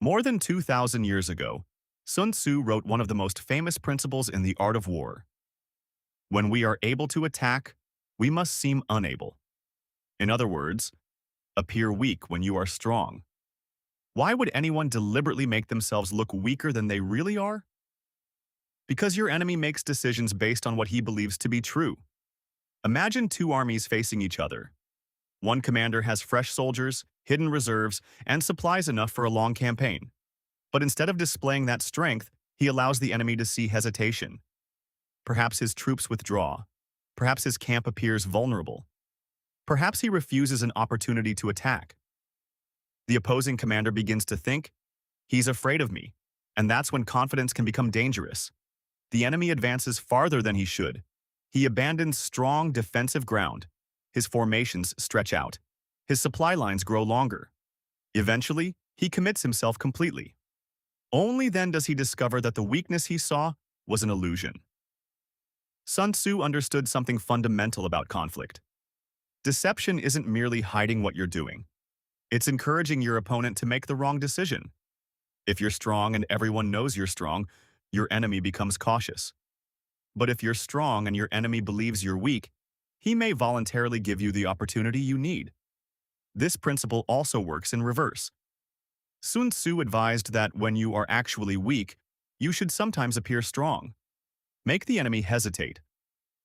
More than 2,000 years ago, Sun Tzu wrote one of the most famous principles in the art of war. When we are able to attack, we must seem unable. In other words, appear weak when you are strong. Why would anyone deliberately make themselves look weaker than they really are? Because your enemy makes decisions based on what he believes to be true. Imagine two armies facing each other. One commander has fresh soldiers, hidden reserves, and supplies enough for a long campaign. But instead of displaying that strength, he allows the enemy to see hesitation. Perhaps his troops withdraw. Perhaps his camp appears vulnerable. Perhaps he refuses an opportunity to attack. The opposing commander begins to think, he's afraid of me, and that's when confidence can become dangerous. The enemy advances farther than he should. He abandons strong defensive ground. His formations stretch out. His supply lines grow longer. Eventually, he commits himself completely. Only then does he discover that the weakness he saw was an illusion. Sun Tzu understood something fundamental about conflict. Deception isn't merely hiding what you're doing. It's encouraging your opponent to make the wrong decision. If you're strong and everyone knows you're strong, your enemy becomes cautious. But if you're strong and your enemy believes you're weak, he may voluntarily give you the opportunity you need. This principle also works in reverse. Sun Tzu advised that when you are actually weak, you should sometimes appear strong. Make the enemy hesitate.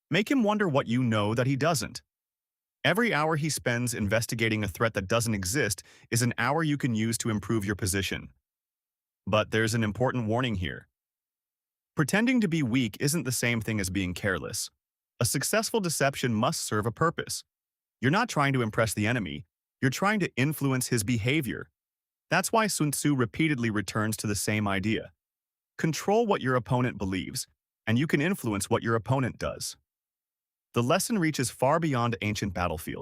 Make him wonder what you know that he doesn't. Every hour he spends investigating a threat that doesn't exist is an hour you can use to improve your position. But there's an important warning here. Pretending to be weak isn't the same thing as being careless. A successful deception must serve a purpose. You're not trying to impress the enemy, you're trying to influence his behavior. That's why Sun Tzu repeatedly returns to the same idea. Control what your opponent believes, and you can influence what your opponent does. The lesson reaches far beyond ancient battlefields.